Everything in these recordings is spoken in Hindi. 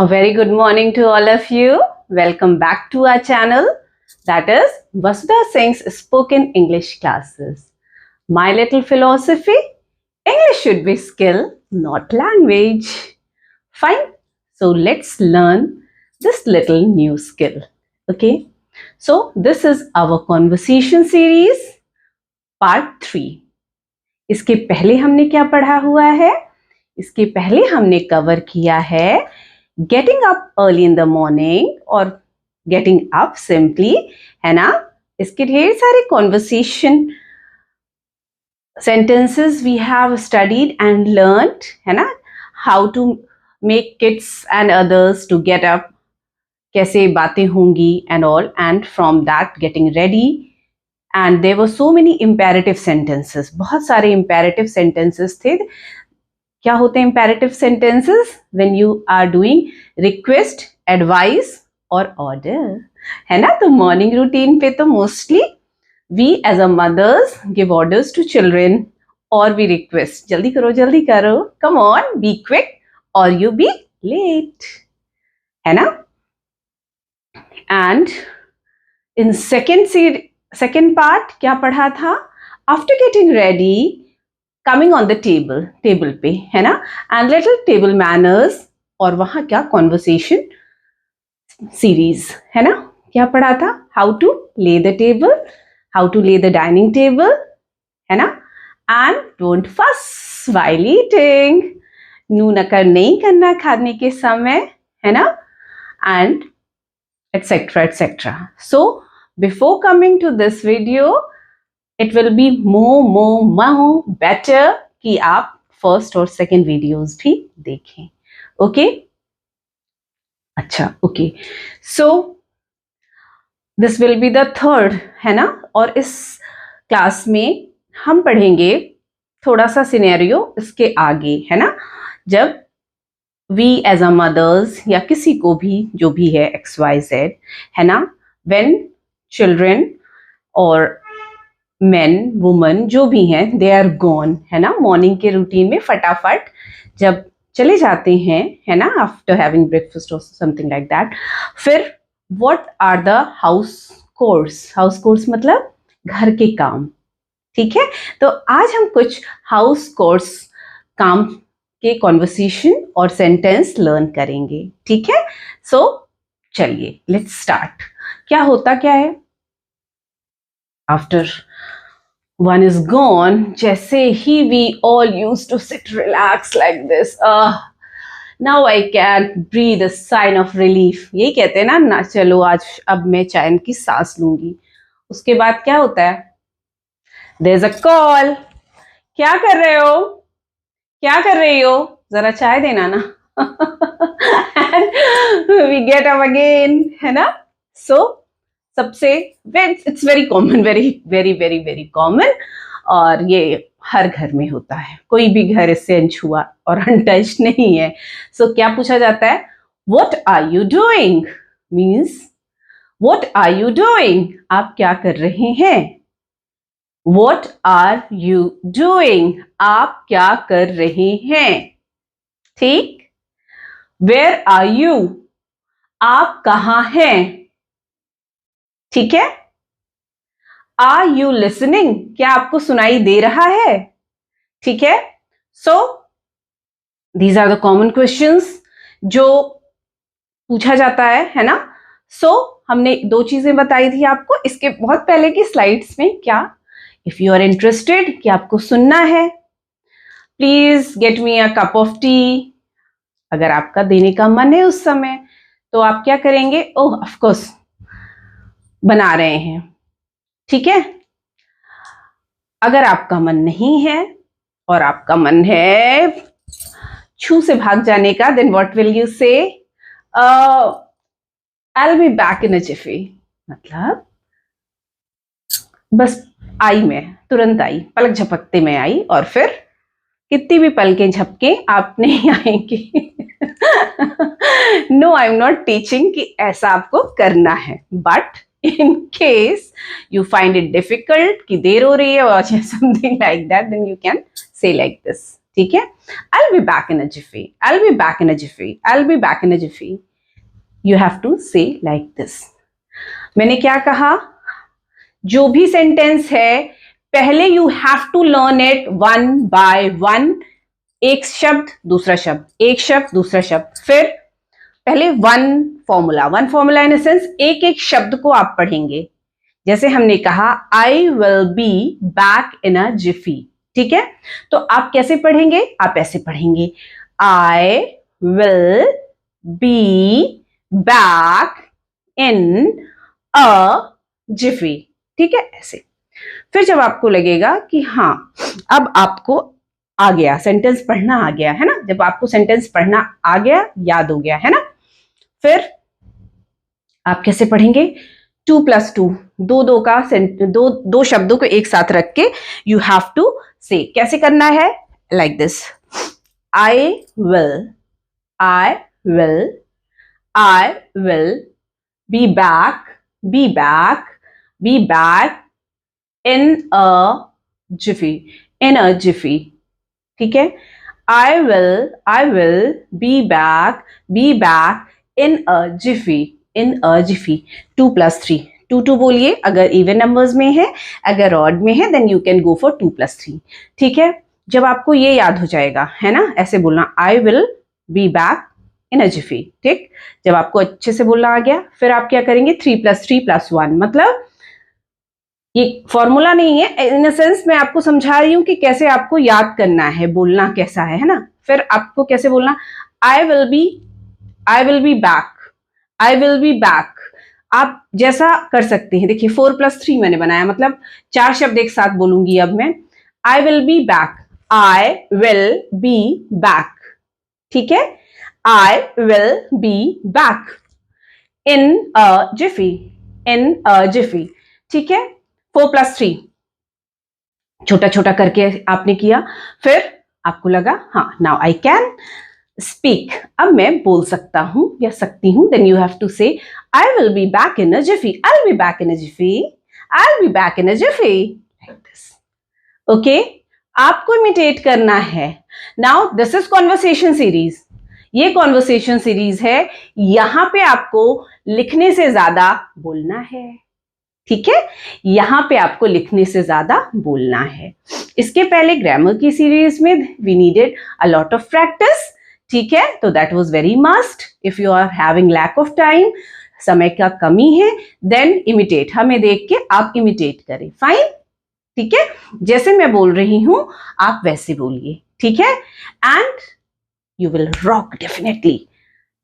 A very good morning to all of you. Welcome back to our channel, that is Vasudha Singh's Spoken English Classes. My little philosophy, English should be skill, not language. Fine, so let's learn this little new skill. Okay, so this is our conversation series, part 3. इसके पहले हमने क्या पढ़ा हुआ है? इसके पहले हमने कवर किया है getting up early in the morning और getting up simply, है ना? इसके ढेर सारे conversation sentences we have studied and learned, है ना? How to make kids and others to get up, कैसे बातें होंगी and all, and from that getting ready. And there were so many imperative sentences, बहुत सारे imperative sentences थे. क्या होते हैं imperative sentences? When you are doing request, advice और order, है ना? तो morning routine पे तो mostly we as a mothers give orders to children or we request, जल्दी करो, come on, be quick or you be late, है ना? And in second part क्या पढ़ा था? After getting ready, coming on the table पे, है ना? And little table manners और वहाँ क्या conversation series, है ना? क्या पढ़ा था? How to lay the table, how to lay the dining table, है ना? And don't fuss while eating, नू नकर नहीं करना खाने के समय, है ना? And etc etc. So before coming to this video, it will be more better कि आप first और second videos भी देखें. Okay? अच्छा, okay. So this will be the third, है ना? और इस क्लास में हम पढ़ेंगे थोड़ा सा सिनेरियो इसके आगे, है ना? जब we as a mothers या किसी को भी जो भी है XYZ, है ना? When children और men, women जो भी हैं they are gone, है ना? मॉर्निंग के रूटीन में फटाफट जब चले जाते हैं, है ना? आफ्टर हैविंग ब्रेकफास्ट और समथिंग लाइक दैट, फिर what are the house chores मतलब घर के काम, ठीक है? तो आज हम कुछ हाउस कोर्स काम के कॉन्वर्सेशन और सेंटेंस लर्न करेंगे, ठीक है? सो चलिए लेट्स स्टार्ट. क्या होता क्या है आफ्टर one is gone, जैसे ही we all used to sit relax like this, now I can breathe a sign of relief, यही कहते हैं ना चलो आज अब मैं चैन की सांस लूंगी. उसके बाद क्या होता है? there's a call, क्या कर रहे हो, क्या कर रही हो, जरा चाय देना ना. And we get up again, है ना? So सबसे it's very common, very common, और ये हर घर में होता है. कोई भी घर इससे अनछुआ और अनटच्ड नहीं है. सो क्या पूछा जाता है? What are you doing means what are you doing, आप क्या कर रहे हैं? व्हाट आर यू डूइंग, आप क्या कर रहे हैं? ठीक. वेयर आर यू, आप कहाँ हैं? ठीक है. आर यू लिसनिंग, क्या आपको सुनाई दे रहा है? ठीक है. So these are the common questions जो पूछा जाता है ना? सो हमने दो चीजें बताई थी आपको इसके बहुत पहले की स्लाइड्स में. क्या? इफ यू आर इंटरेस्टेड कि आपको सुनना है, please get me a cup of T. अगर आपका देने का मन है उस समय तो आप क्या करेंगे? ओह ऑफ कोर्स बना रहे हैं, ठीक है. अगर आपका मन नहीं है और आपका मन है छू से भाग जाने का, then what will you say? I will be back in a jiffy, मतलब बस आई मैं, तुरंत आई, पलक झपकते में आई, और फिर कितनी भी पलकें झपके आप नहीं आएंगे. No, I am not teaching कि ऐसा आपको करना है, but in case you find it difficult कि देर हो रही है or something like that, then you can say like this, ठीक है, I'll be back in a jiffy, I'll be back in a jiffy, I'll be back in a jiffy. You have to say like this. मैंने क्या कहा, जो भी सेंटेंस है पहले you have to learn it one by one, एक शब्द दूसरा शब्द, एक शब्द दूसरा शब्द, फिर पहले वन फॉर्मूला इन सेंस एक एक शब्द को आप पढ़ेंगे। जैसे हमने कहा I will be back in a jiffy, ठीक है, तो आप कैसे पढ़ेंगे, आप ऐसे पढ़ेंगे I will be back in a jiffy, ठीक है, ऐसे। फिर जब आपको लगेगा कि हाँ अब आपको आ गया, सेंटेंस पढ़ना आ गया है ना, जब आपको सेंटेंस पढ़ना आ गया, याद हो गया है ना, फिर आप कैसे पढ़ेंगे, 2 + 2, दो शब्दों को एक साथ रख के यू हैव टू से, कैसे करना है, like this, I will be back in a jiffy, ठीक है, I will be back in a jiffy, 2 + 3, 2 बोलिए अगर इवन नंबर्स में है, अगर ऑड में है then you can go for 2 + 3, ठीक है। जब आपको ये याद हो जाएगा है ना, ऐसे बोलना I will be back in a jiffy, ठीक, जब आपको अच्छे से बोलना आ गया, फिर आप क्या करेंगे, 3 + 3 + 1, मतलब ये फॉर्मूला नहीं है, इन अ सेंस मैं आपको समझा रही हूं कि कैसे आपको याद करना है, बोलना कैसा है ना। फिर आपको कैसे बोलना, आई विल बी बैक, आप जैसा कर सकते हैं। देखिए 4 + 3 मैंने बनाया, मतलब 4 शब्द एक साथ बोलूंगी अब मैं, आई विल बी बैक, ठीक है, I will be back in a jiffy, ठीक है। 4 + 3 छोटा छोटा करके आपने किया, फिर आपको लगा हाँ नाउ आई कैन स्पीक, अब मैं बोल सकता हूं या सकती हूं, then you have to say I will be back in a Zifi, I'll be back in a jiffy, like this, okay. आपको इमिटेट करना है। Now this is conversation series, ये कॉन्वर्सेशन सीरीज है, यहां पे आपको लिखने से ज्यादा बोलना है, ठीक है, यहां पे आपको लिखने से ज्यादा बोलना है। इसके पहले ग्रामर की सीरीज में we needed a lot of practice, ठीक है, तो that was very must. If you are having lack of time, समय का कमी है, देन इमिटेट, हमें देख के आप इमिटेट करें, फाइन, ठीक है, जैसे मैं बोल रही हूं आप वैसे बोलिए, ठीक है, and you will rock definitely.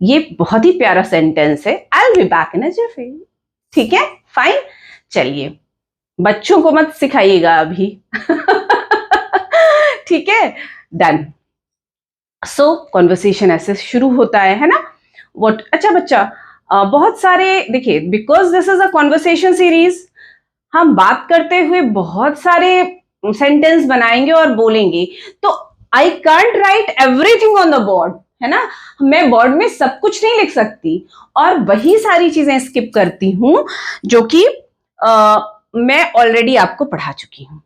ये बहुत ही प्यारा सेंटेंस है, I will be back in a jiffy, ठीक है, फाइन। चलिए बच्चों को मत सिखाइएगा अभी ठीक है, डन। सो कॉन्वर्सेशन ऐसे शुरू होता है ना, व्हाट, अच्छा बच्चा बहुत सारे देखिए, because this is a conversation series, हम बात करते हुए बहुत सारे सेंटेंस बनाएंगे और बोलेंगे, तो I can't right everything on the board, है ना, मैं बोर्ड में सब कुछ नहीं लिख सकती, और वही सारी चीजें स्किप करती हूं जो कि मैं ऑलरेडी आपको पढ़ा चुकी हूं,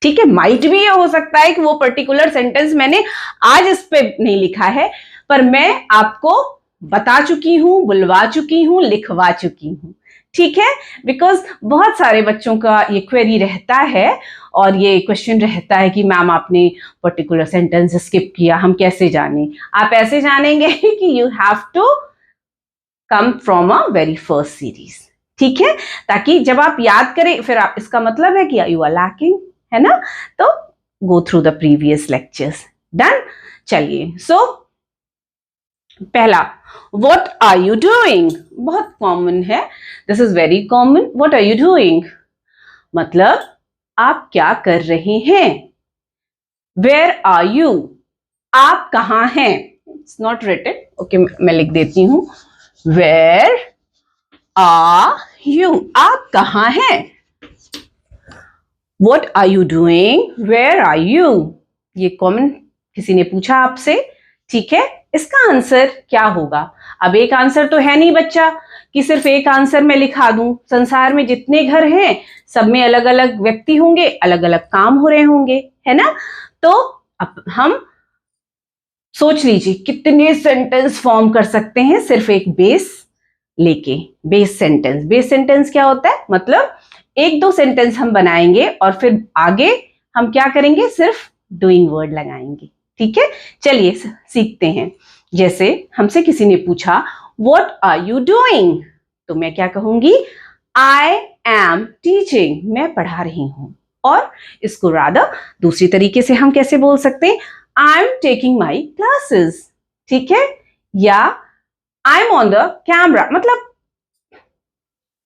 ठीक है। माइट भी ये हो सकता है कि वो पर्टिकुलर सेंटेंस मैंने आज इस पे नहीं लिखा है, पर मैं आपको बता चुकी हूं, बुलवा चुकी हूं, लिखवा चुकी हूं, ठीक है, बिकॉज बहुत सारे बच्चों का ये क्वेरी रहता है और ये क्वेश्चन रहता है कि मैम आपने पर्टिकुलर सेंटेंस स्किप किया, हम कैसे जाने। आप ऐसे जानेंगे कि you have to come from a very first series, ठीक है, ताकि जब आप याद करें फिर आप, इसका मतलब है कि यू आर लैकिंग, है ना, तो go through the previous lectures, done. चलिए, सो पहला, व्हाट आर यू डूइंग, बहुत कॉमन है, this is very common, what are you doing, मतलब आप क्या कर रहे हैं, वेयर आर यू, आप कहां हैं, इट्स नॉट रिटन, ओके, मैं लिख देती हूं, वेयर आर यू, आप कहां हैं, What are you doing? Where are you? ये कॉमन किसी ने पूछा आपसे, ठीक है, इसका आंसर क्या होगा। अब एक आंसर तो है नहीं बच्चा कि सिर्फ एक आंसर मैं लिखा दूं, संसार में जितने घर हैं सब में अलग अलग व्यक्ति होंगे, अलग अलग काम हो रहे होंगे, है ना, तो अब हम सोच लीजिए कितने सेंटेंस फॉर्म कर सकते हैं सिर्फ एक बेस लेके। बेस सेंटेंस क्या होता है, मतलब एक दो सेंटेंस हम बनाएंगे और फिर आगे हम क्या करेंगे, सिर्फ डूइंग वर्ड लगाएंगे। ठीक है, चलिए सीखते हैं। जैसे हमसे किसी ने पूछा व्हाट आर यू डूइंग, तो मैं क्या कहूंगी, आई एम टीचिंग, मैं पढ़ा रही हूं। और इसको रादर दूसरी तरीके से हम कैसे बोल सकते हैं, I am taking my classes. ठीक है, या I am on the camera, मतलब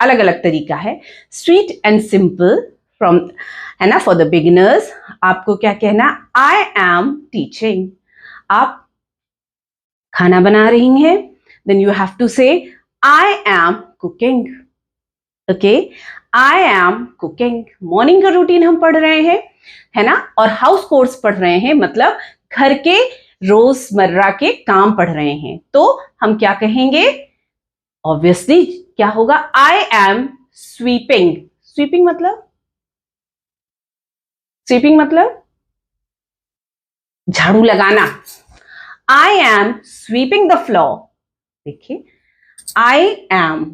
अलग अलग तरीका है। स्वीट एंड सिंपल फ्रॉम, है ना, फॉर द बिगिनर्स आपको क्या कहना, आई एम टीचिंग। आप खाना बना रही हैं, then you have to say I am cooking. Okay, I am cooking. Morning का रूटीन हम पढ़ रहे हैं, है ना, और हाउस कोर्स पढ़ रहे हैं, मतलब घर के रोजमर्रा के काम पढ़ रहे हैं, तो हम क्या कहेंगे, ऑब्वियसली क्या होगा, आई एम स्वीपिंग। स्वीपिंग मतलब झाड़ू लगाना। आई एम स्वीपिंग द फ्लोर। देखिए, आई एम,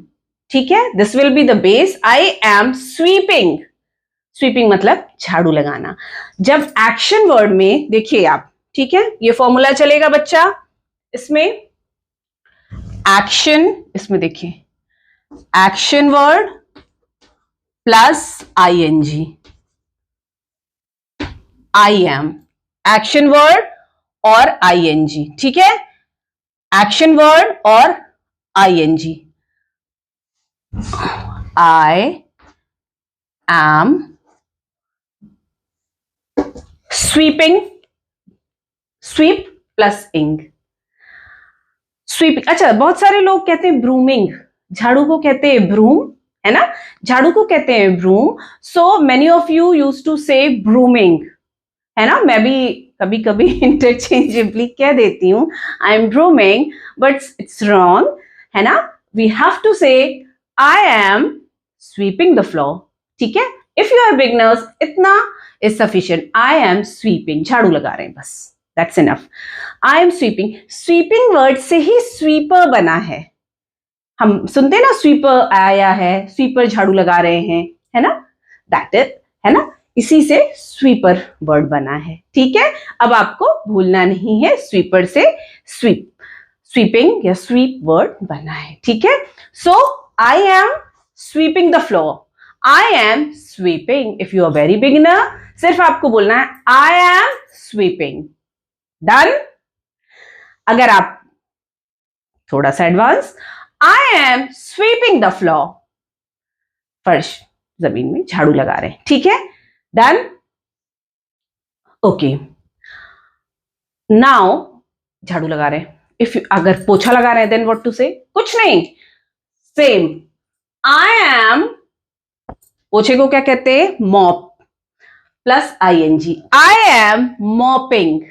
ठीक है, this will be the base, I am sweeping. Sweeping मतलब झाड़ू लगाना। जब एक्शन वर्ड में देखिए आप, ठीक है, ये फॉर्मूला चलेगा बच्चा, इसमें एक्शन, इसमें देखिए action word plus ING, I am, action word और आईएनजी। ठीक है, एक्शन वर्ड और ING, I am sweeping, sweep plus ing, sweeping. अच्छा, बहुत सारे लोग कहते हैं ब्रूमिंग, झाड़ू को कहते हैं ब्रूम, है ना, झाड़ू को कहते हैं broom. So many of you use to say brooming, है ना, मैं भी कभी कभी इंटरचेंजेबली कह देती हूँ I am brooming, but it's wrong, है ना, we have to say I am sweeping the floor. ठीक है, इफ यू आर बिगनर्स इतना is sufficient, I am sweeping, झाड़ू लगा रहे हैं बस, that's enough. I am sweeping, sweeping word से ही स्वीपर बना है। हम सुनते हैं ना, स्वीपर आया है, स्वीपर झाड़ू लगा रहे हैं, है ना, दैट इज, है ना, इसी से स्वीपर वर्ड बना है। ठीक है, अब आपको भूलना नहीं है, स्वीपर से स्वीप, स्वीपिंग या स्वीप वर्ड बना है। ठीक है, so I am sweeping the floor, I am sweeping. If you are very beginner, सिर्फ आपको बोलना है आई एम स्वीपिंग, डन। अगर आप थोड़ा सा advance, I am sweeping the floor, फर्श जमीन में झाड़ू लगा रहे हैं। ठीक है, डन, ओके। नाउ झाड़ू लगा रहे हैं, इफ अगर पोछा लगा रहे हैं देन व्हाट टू से, कुछ नहीं, सेम, आई एम, पोछे को क्या कहते हैं, mop plus ING, I am mopping,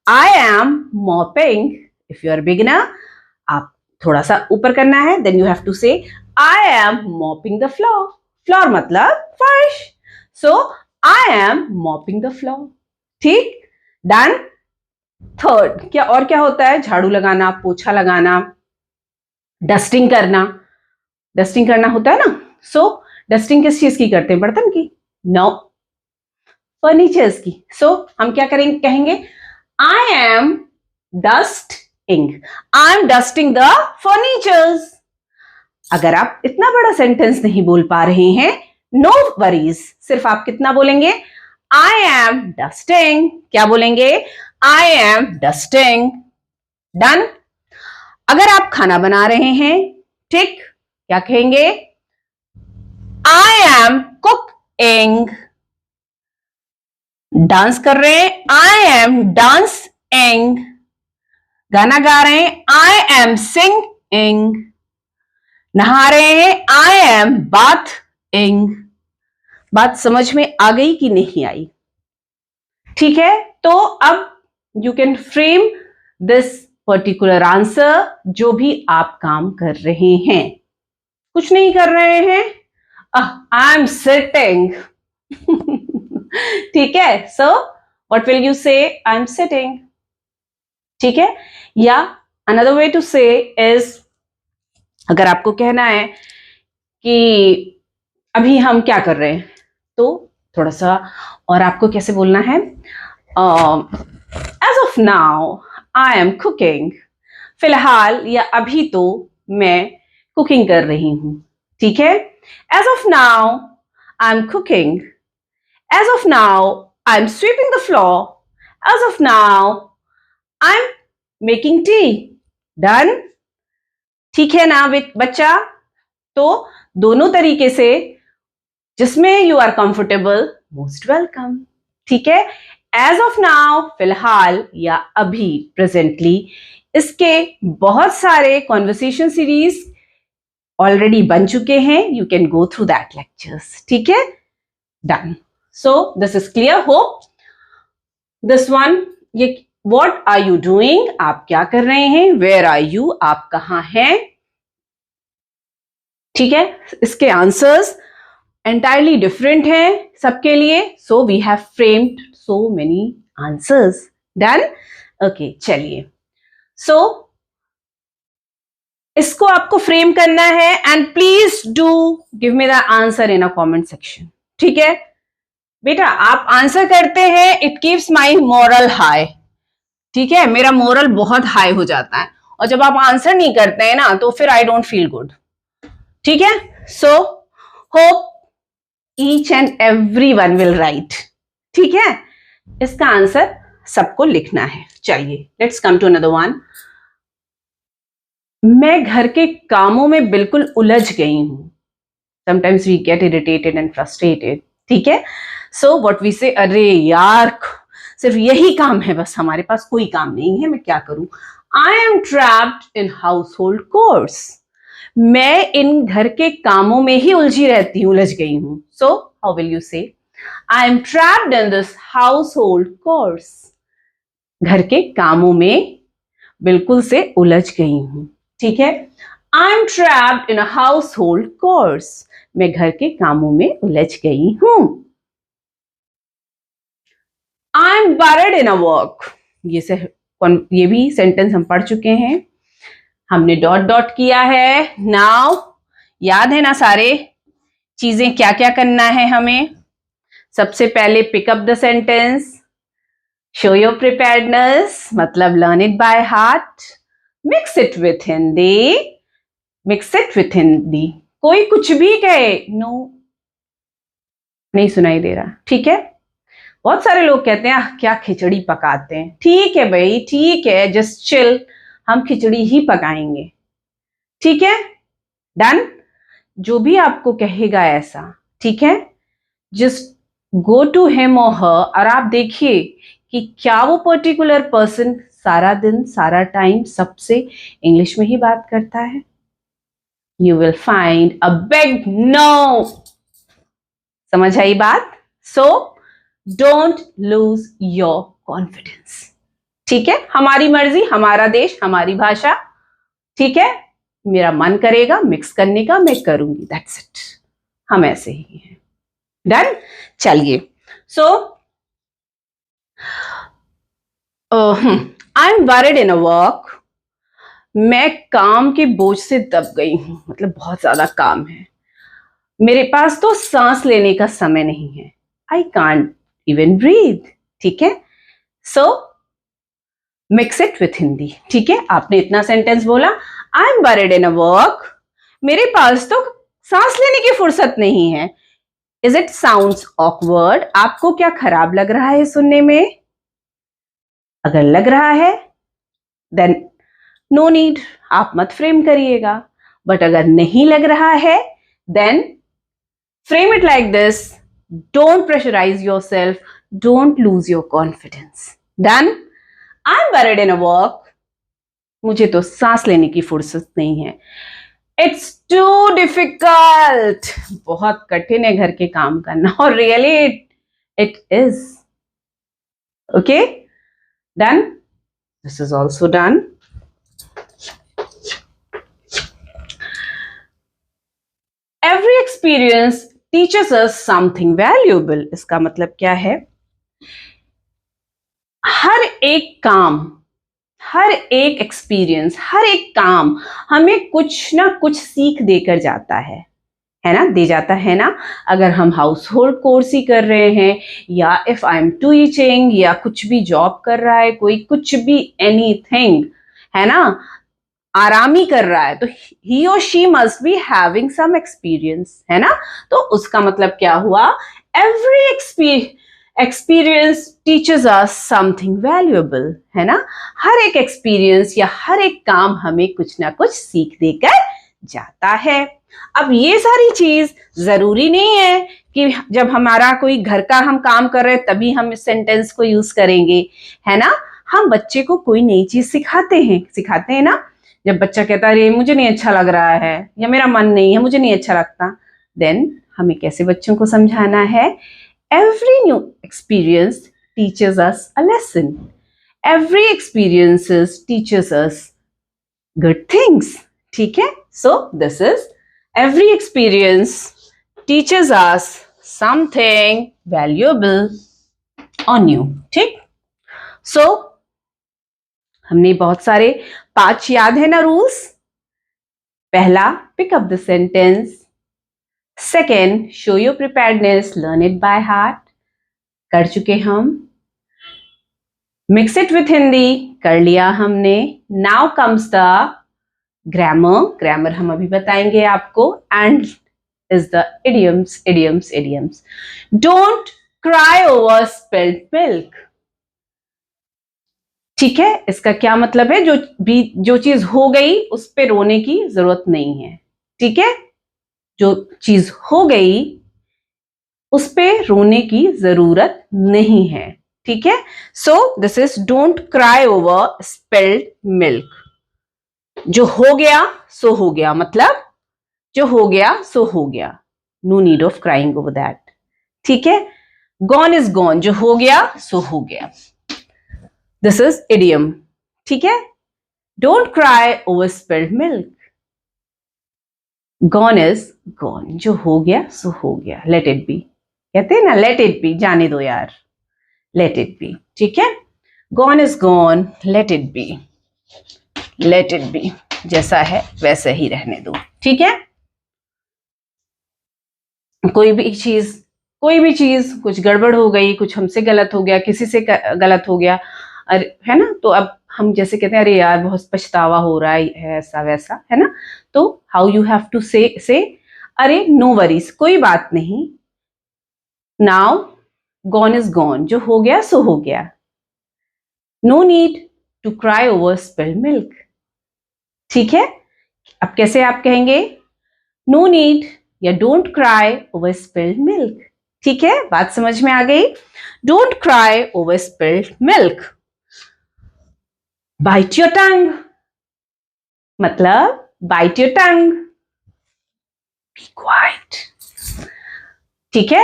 I am mopping. If you are beginner, आप थोड़ा सा ऊपर करना है, then you have to say I am mopping the floor, floor मतलब फर्श, so I am mopping the floor. ठीक, डन। थर्ड क्या, और क्या होता है, झाड़ू लगाना, पोछा लगाना, डस्टिंग करना, डस्टिंग करना होता है ना। सो डस्टिंग किस चीज की करते हैं, बर्तन की, नो, फर्नीचर्स की। सो हम क्या करेंगे, कहेंगे I am dusting, I am dusting the furnitures. अगर आप इतना बड़ा सेंटेंस नहीं बोल पा रहे हैं, नो वरीज, सिर्फ आप कितना बोलेंगे, आई एम डस्टिंग, क्या बोलेंगे, आई एम डस्टिंग, डन। अगर आप खाना बना रहे हैं, ठीक, क्या कहेंगे, आई एम कुकिंग। डांस कर रहे हैं, आई एम डांसिंग। गाना गा रहे हैं, आई एम सिंगिंग। नहा रहे हैं, आई एम बाथिंग। बात समझ में आ गई कि नहीं आई? ठीक है, तो अब you can frame this particular answer, जो भी आप काम कर रहे हैं। कुछ नहीं कर रहे हैं, आई एम सिटिंग। ठीक है, सो What will you say? I'm sitting. ठीक है? या another way to say is, अगर आपको कहना है कि अभी हम क्या कर रहे हैं, तो थोड़ा सा और आपको कैसे बोलना है? As of now, I am cooking. फिलहाल या अभी तो मैं कुकिंग कर रही हूं. ठीक है? As of now, I'm cooking. As of now, I'm sweeping the floor. As of now, I'm making tea. Done? ठीक है ना बच्चा? तो दोनों तरीके से जिसमें you are comfortable, most welcome. ठीक है? एज ऑफ नाउ, फिलहाल या अभी, प्रेजेंटली. इसके बहुत सारे कॉन्वर्सेशन सीरीज ऑलरेडी बन चुके हैं. You can go through that lectures. ठीक है? Done. So this is clear. Hope this one. ये व्हाट आर यू डूइंग, आप क्या कर रहे हैं. वेयर आर यू, आप कहां हैं. ठीक है? इसके आंसर्स एंटायरली डिफरेंट है सबके लिए. So we have framed so many answers. Done. Okay, चलिए. सो इसको आपको फ्रेम करना है and please do give me the answer in a comment section. ठीक है बेटा? आप आंसर करते हैं, it keeps my morale high. ठीक है? मेरा मोरल बहुत हाई हो जाता है. और जब आप आंसर नहीं करते हैं ना, तो फिर आई डोंट फील गुड. ठीक है? So hope each and everyone will write. ठीक है? इसका आंसर सबको लिखना है. चलिए, let's come to another one. मैं घर के कामों में बिल्कुल उलझ गई हूं. Sometimes we get irritated and frustrated. ठीक है? So what we say, अरे यार सिर्फ यही काम है, बस हमारे पास कोई काम नहीं है, मैं क्या करूं. I am trapped in household chores. मैं इन घर के कामों में ही उलझी रहती हूं, उलझ गई हूं. So how will you say? I M trapped in this household course. घर के कामों में बिल्कुल से उलझ गई हूं. ठीक है? I am trapped in a household course. मैं घर के कामों में उलझ गई हूं. आई am buried in a work. ये भी सेंटेंस हम पढ़ चुके हैं. हमने डॉट डॉट किया है. नाउ याद है ना सारे चीजें, क्या क्या करना है हमें. सबसे पहले pick up the sentence, show your preparedness, मतलब learn it by heart, mix it with Hindi. Mix it with Hindi. कोई कुछ भी कहे, नो नहीं सुनाई दे रहा. ठीक है? बहुत सारे लोग कहते हैं क्या खिचड़ी पकाते हैं. ठीक है भाई, ठीक है, जस्ट चिल, हम खिचड़ी ही पकाएंगे. ठीक है? डन. जो भी आपको कहेगा ऐसा, ठीक है, जस्ट गो टू हिम और हर और आप देखिए कि क्या वो पर्टिकुलर पर्सन सारा दिन सारा टाइम सबसे इंग्लिश में ही बात करता है. You will find a big no. समझ आई बात? So don't lose your confidence. ठीक है? हमारी मर्जी, हमारा देश, हमारी भाषा. ठीक है? मेरा मन करेगा मिक्स करने का, मैं करूंगी. That's it. हम ऐसे ही हैं. डन. चलिए. So I am worried in a work. मैं काम के बोझ से दब गई हूं, मतलब बहुत ज्यादा काम है. मेरे पास तो सांस लेने का समय नहीं है. I can't even breathe. ठीक है? So mix it with Hindi. ठीक है? आपने इतना सेंटेंस बोला, I am buried in a work. मेरे पास तो सांस लेने की फुर्सत नहीं है. Is it sounds awkward. आपको क्या खराब लग रहा है सुनने में? अगर लग रहा है देन नो नीड, आप मत फ्रेम करिएगा. बट अगर नहीं लग रहा है then frame it like this. Don't pressurise yourself, don't lose your confidence. Done. I am buried in a work. मुझे तो सांस लेने की फुर्सत नहीं है. It's too difficult. बहुत कठिन है घर के काम करना. और really it is. Okay? Done. This is also done. Every experience teaches us something valuable. इसका मतलब क्या है? हर एक काम, हर एक एक्सपीरियंस, हर एक काम हमें कुछ ना कुछ सीख देकर जाता है ना, दे जाता है ना। अगर हम हाउस होल्ड कोर्स ही कर रहे हैं, या इफ आई एम टीचिंग, या कुछ भी जॉब कर रहा है कोई, कुछ भी एनीथिंग, है ना, आराम ही कर रहा है, तो ही और she must be having some experience, है ना। तो उसका मतलब क्या हुआ, every experience teachers us something valuable, है ना। हर एक एक्सपीरियंस या हर एक काम हमें कुछ ना कुछ सीख देकर जाता है। अब ये सारी चीज जरूरी नहीं है कि जब हमारा कोई घर का हम काम कर रहे हैं तभी हम इस सेंटेंस को यूज करेंगे, है ना। हम बच्चे को कोई नई चीज सिखाते हैं ना। जब बच्चा कहता है अरे मुझे नहीं अच्छा लग रहा है, या मेरा मन नहीं है, मुझे नहीं अच्छा लगता, देन हमें कैसे बच्चों को समझाना है, every new experience teachers us a lesson, every experiences teachers us good things, ठीक है। So this is every experience teachers us something valuable on you, ठीक। सो हमने बहुत सारे 5 याद है ना रूल्स। पहला, pick up the sentence. Second, show your preparedness, learn it by heart, कर चुके हम। मिक्स इट विथ हिंदी, कर लिया हमने। नाउ कम्स द ग्रामर हम अभी बताएंगे आपको। And is the idioms. Don't cry over spilled milk, ठीक है। इसका क्या मतलब है, जो चीज हो गई उस पे रोने की जरूरत नहीं है, ठीक है। जो चीज हो गई उस पे रोने की जरूरत नहीं है, ठीक है। So this is don't cry over spilled milk. जो हो गया सो हो गया, मतलब जो हो गया सो हो गया, no need of crying over that, ठीक है। गॉन इज गॉन, जो हो गया सो हो गया, दिस इज इडियम, ठीक है। Don't cry over spilled milk. Gone is gone, जो हो गया सो हो गया, लेट इट बी, कहते हैं ना लेट इट बी, जाने दो यार, लेट इट बी, ठीक है। Gone is gone, let it be, जैसा है वैसे ही रहने दो, ठीक है। कोई भी चीज कुछ गड़बड़ हो गई, कुछ हमसे गलत हो गया, किसी से गलत हो गया, अरे है ना, तो अब हम जैसे कहते हैं अरे यार बहुत पछतावा हो रहा है, ऐसा वैसा, है ना। तो हाउ यू हैव टू से अरे नो वरीज, कोई बात नहीं। नाउ गॉन इज गॉन, जो हो गया सो हो गया, no need to cry over spilled milk, ठीक है। अब कैसे आप कहेंगे, नो नीड या don't cry over spilled milk, ठीक है। बात समझ में आ गई। Don't cry over spilled milk. Bite your tongue, मतलब bite your tongue, be quiet, ठीक है।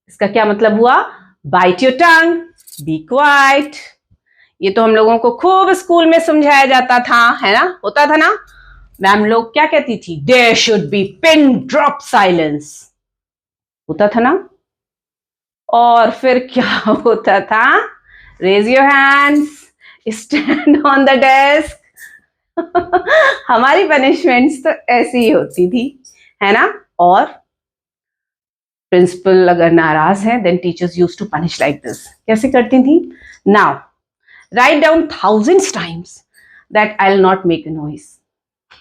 इसका क्या मतलब हुआ, bite your tongue, be quiet. ये तो हम लोगों को खूब स्कूल में समझाया जाता था, है ना, होता था ना। मैम लोग क्या कहती थी, there should be pin drop silence, होता था ना। और फिर क्या होता था, raise your hands, stand on the desk. हमारी पनिशमेंट्स तो ऐसी ही होती थी, है ना। और प्रिंसिपल अगर नाराज है then teachers used to punish like this, कैसे करती थी। Now write down 1000 times that I will not make a noise.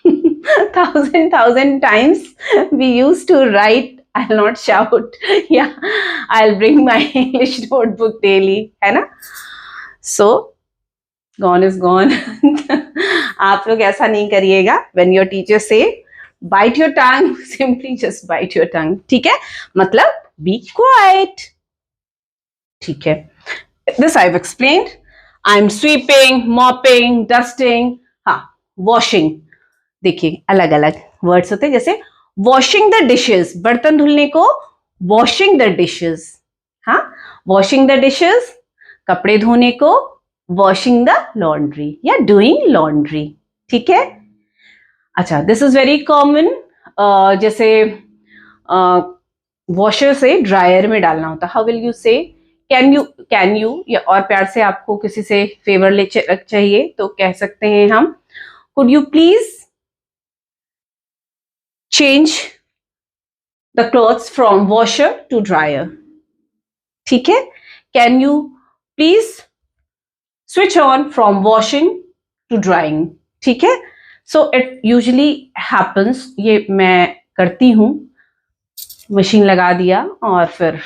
1000 times we used to write I'll not shout, yeah, I'll bring my English notebook daily, है ना। So gone is gone. आप लोग ऐसा नहीं करिएगा। when your teacher say bite your tongue, simply just bite your tongue, ठीक है, मतलब be quiet, ठीक है। this I've explained. I'm sweeping, mopping, dusting, हाँ washing, देखिए अलग अलग वर्ड्स होते हैं, जैसे वॉशिंग द डिशेस, बर्तन धुलने को वॉशिंग द डिशेस, हाँ वॉशिंग द डिशेस। कपड़े धोने को वॉशिंग द लॉन्ड्री या डूइंग लॉन्ड्री, ठीक है। अच्छा, दिस इज वेरी कॉमन, जैसे वॉशर से ड्रायर में डालना होता, हाउ विल यू से, कैन यू या और प्यार से आपको किसी से फेवर चाहिए तो कह सकते हैं हम could you please change the clothes from washer to dryer. ठीक है, can you please switch on from washing to drying. ठीक है, सो इट यूजली हैपन्स, ये मैं करती हूं, मशीन लगा दिया और फिर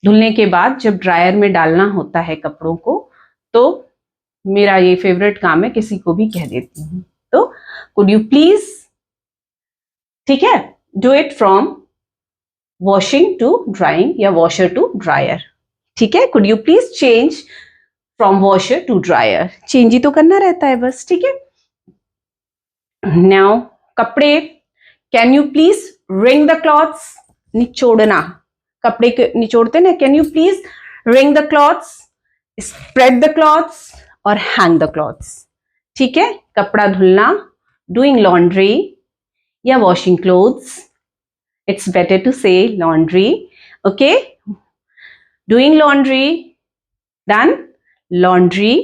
धुलने के बाद जब ड्रायर में डालना होता है कपड़ों को तो मेरा ये फेवरेट काम है, किसी को भी कह देती हूँ. तो कुड यू प्लीज, ठीक है, do it from washing to drying या वॉशर टू ड्रायर. ठीक है, could you please change from washer to dryer. Change ही तो करना रहता है बस. ठीक है, नाउ कपड़े, can you please wring the clothes. निचोड़ना, कपड़े के निचोड़ते ना. Can you please wring the clothes, spread the clothes और हैंग द क्लॉथ्स. ठीक है, कपड़ा धुलना, डूइंग लॉन्ड्री या washing clothes. It's better to से laundry. Okay, doing laundry, done laundry.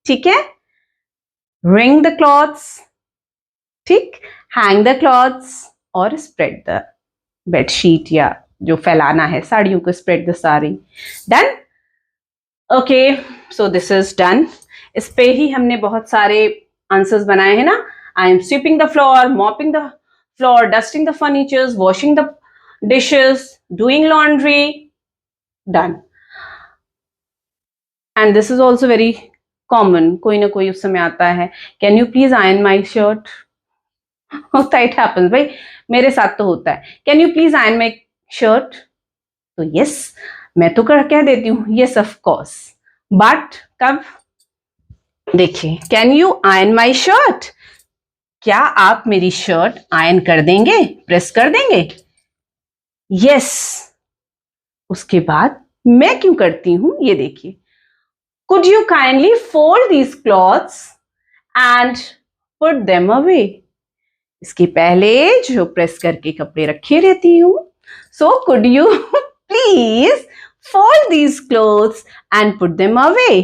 ठीक है, रिंग द क्लॉथ्स, ठीक, हैंग द क्लॉथ्स और स्प्रेड द बेडशीट या जो फैलाना है साड़ियों को, spread the sari. Done. Okay, so this is done. इस पे ही हमने बहुत सारे आंसर्स बनाए हैं ना. आई am sweeping the floor, mopping the floor, dusting the furnitures, washing the dishes, doing laundry. Done. And this is also very common, कोई ना कोई उस समय आता है, can you please iron my shirt. होता है, इट हैपेंस भाई, मेरे साथ तो होता है. Can you please iron my shirt. तो यस, मैं तो कह देती हूँ यस ऑफ कोर्स. बट कब, देखिए, can you iron my shirt, क्या आप मेरी शर्ट आयरन कर देंगे, प्रेस कर देंगे. यस. उसके बाद मैं क्यों करती हूं ये देखिए, could you kindly fold these clothes and put them away. इसके पहले जो प्रेस करके कपड़े रखे रहती हूं, so could you please fold these clothes and put them away.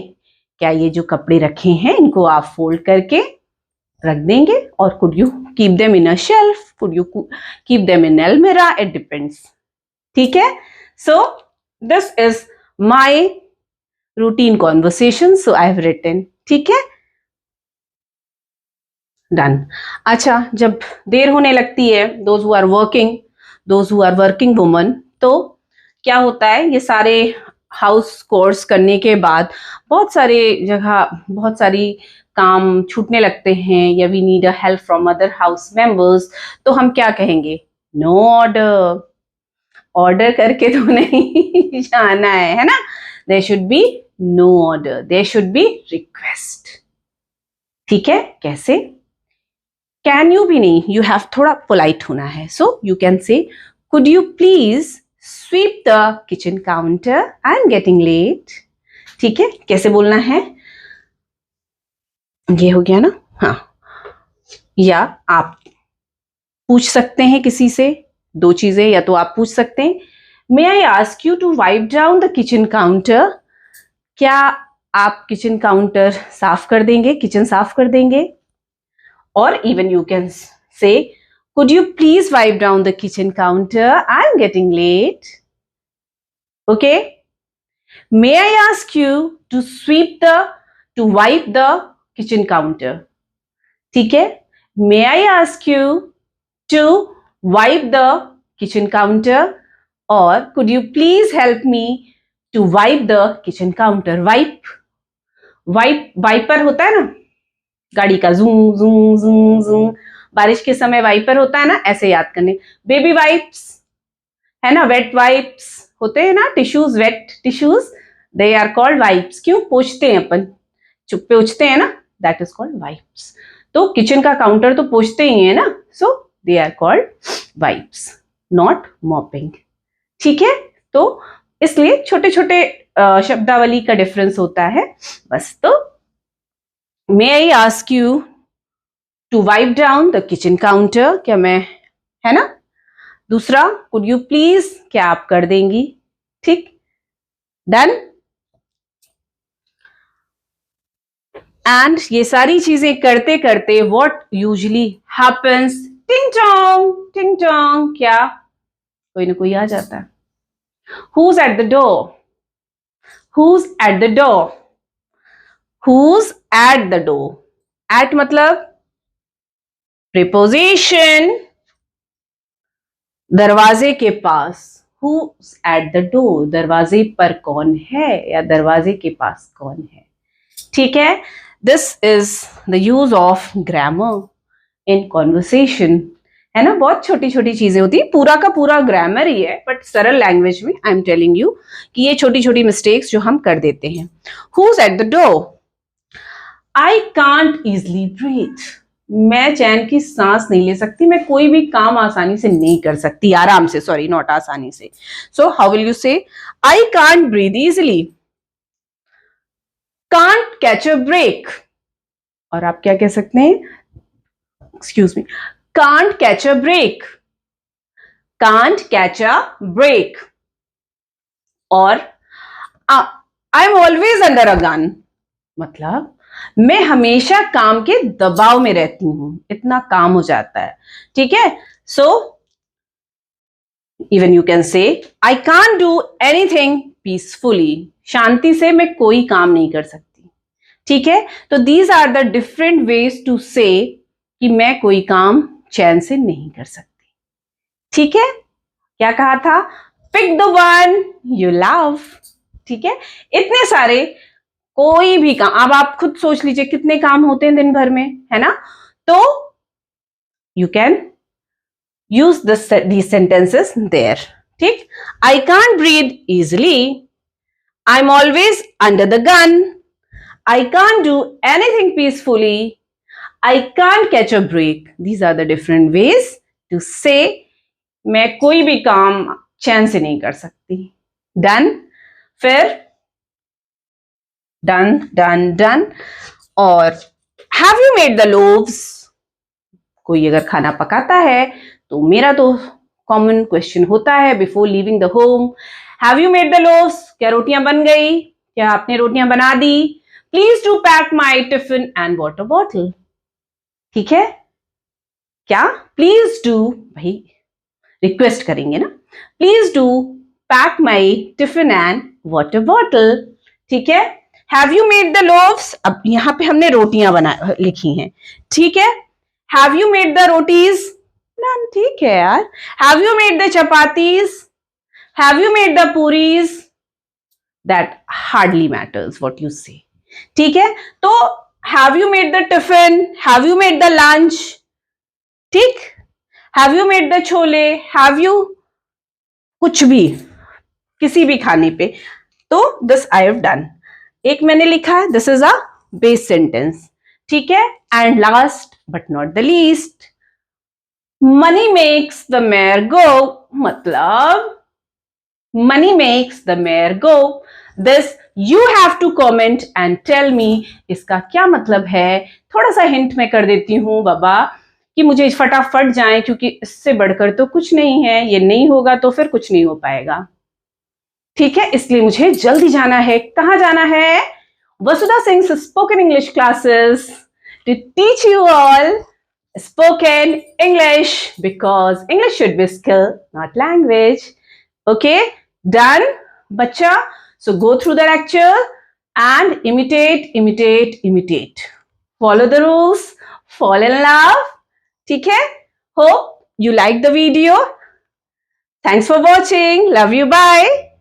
क्या ये जो कपड़े रखे हैं इनको आप फोल्ड करके रख देंगे. और could you keep them in a shelf, could you keep them in अलमीरा, इट डिपेंड्स. ठीक है, so this is my routine conversation, so I have written. ठीक है, डन. अच्छा, जब देर होने लगती है, those who are working women, तो क्या होता है, ये सारे हाउस कोर्स करने के बाद बहुत सारी काम छूटने लगते हैं, या we need a help from other house members. तो हम क्या कहेंगे, नो ऑर्डर. ऑर्डर करके तो नहीं जाना है ना. There should be no order, there should be request. ठीक है, कैसे, कैन यू भी नहीं, यू हैव थोड़ा पोलाइट होना है. So you can say could you please sweep the kitchen counter, I am getting late. ठीक है, कैसे बोलना है, ये हो गया ना. हाँ, या आप पूछ सकते हैं किसी से, दो चीजें, या तो आप पूछ सकते हैं, may I ask you to wipe down the kitchen counter. क्या आप किचन काउंटर साफ कर देंगे, किचन साफ कर देंगे. और इवन यू कैन से could you please wipe down the kitchen counter, I'm getting late. Okay, may I ask you to wipe the kitchen counter. ठीक है, may I ask you to wipe the kitchen counter, or could you please help me to wipe the kitchen counter. Wiper होता है ना गाड़ी का, जूम जूम जूम जूम, बारिश के समय वाइपर होता है ना, ऐसे याद करने. बेबी वाइप्स है ना, वेट वाइप्स होते हैं ना, tissues, wet tissues, they are called wipes. क्यों पोंछते हैं अपन, चुप पोंछते हैं ना, दैट इज कॉल्ड वाइप्स. तो किचन का काउंटर तो पोंछते ही है ना, so they are called wipes, not mopping. ठीक है, तो इसलिए छोटे छोटे शब्दावली का डिफरेंस होता है बस. तो may I ask you to wipe down the kitchen counter, क्या मैं, है ना. दूसरा, कुड यू प्लीज, क्या आप कर देंगी. ठीक, डन। एंड ये सारी चीजें करते करते व्हाट यूजुअली हैपेंस, टिंग टोंग, क्या कोई ना कोई आ जाता है। Who's at the door? Who's at the door? Who's at the door? At मतलब preposition, दरवाजे के पास। Who's at the door? दरवाजे पर कौन है या दरवाजे के पास कौन है। ठीक है, this is the use of grammar in conversation, है ना। बहुत छोटी छोटी चीजें होती है, पूरा का पूरा ग्रामर ही है, बट सरल लैंग्वेज में आई एम टेलिंग यू कि ये छोटी छोटी मिस्टेक्स जो हम कर देते हैं। Who's at the door? I can't easily breathe. मैं चैन की सांस नहीं ले सकती, मैं कोई भी काम आसानी से नहीं कर सकती, आराम से, सॉरी नॉट आसानी से। So how will you say I can't breathe easily, can't catch a break. और आप क्या कह सकते हैं, excuse me, can't catch a break, can't catch a break. और I am always under a gun, मतलब मैं हमेशा काम के दबाव में रहती हूं, इतना काम हो जाता है। ठीक है, so even you can say I can't do anything peacefully, शांति से मैं कोई काम नहीं कर सकती। ठीक है, तो these are the different ways to say कि मैं कोई काम चैन से नहीं कर सकती। ठीक है, क्या कहा था, pick the one you love. ठीक है, इतने सारे कोई भी काम, अब आप खुद सोच लीजिए कितने काम होते हैं दिन भर में, है ना। तो you can use these sentences there. ठीक, I can't breathe easily, I'm always under the gun, I can't do anything peacefully, I can't catch a break. These are the different ways to say मैं कोई भी काम चैन से नहीं कर सकती। डन, फिर डन डन डन। और have you made the loaves? कोई अगर खाना पकाता है तो मेरा तो कॉमन क्वेश्चन होता है before leaving the home, have you made the loaves? क्या रोटियां बन गई? क्या आपने रोटियां बना दी? Please do pack my tiffin and water bottle. ठीक है, क्या प्लीज डू, भाई रिक्वेस्ट करेंगे ना, please do pack my tiffin and water bottle. ठीक है, have you made the loaves? अब यहां पे हमने रोटियां बना लिखी हैं। ठीक है, have you made the rotis? None, ठीक है यार। Have you made the chapatis? Have you made the puris? That hardly matters what you say. ठीक है, तो have you made the tiffin, have you made the lunch, ठीक, have you made the chole, have you कुछ भी, किसी भी खाने पे, तो दिस आई हैव डन। एक मैंने लिखा है, this is a base sentence. ठीक है, and last but not the least, money makes the mayor go, मतलब money makes the mayor go. This you have to comment and tell me इसका क्या मतलब है। थोड़ा सा हिंट मैं कर देती हूं बाबा कि मुझे फटाफट जाए, क्योंकि इससे बढ़कर तो कुछ नहीं है, ये नहीं होगा तो फिर कुछ नहीं हो पाएगा। ठीक है, इसलिए मुझे जल्दी जाना है। कहां जाना है? Vasudha Singh spoken English classes to teach you all spoken English, because English should be skill, not language. Okay, done, bacha? So go through the lecture and imitate. Follow the rules, fall in love. Okay? Hope you like the video. Thanks for watching. Love you. Bye.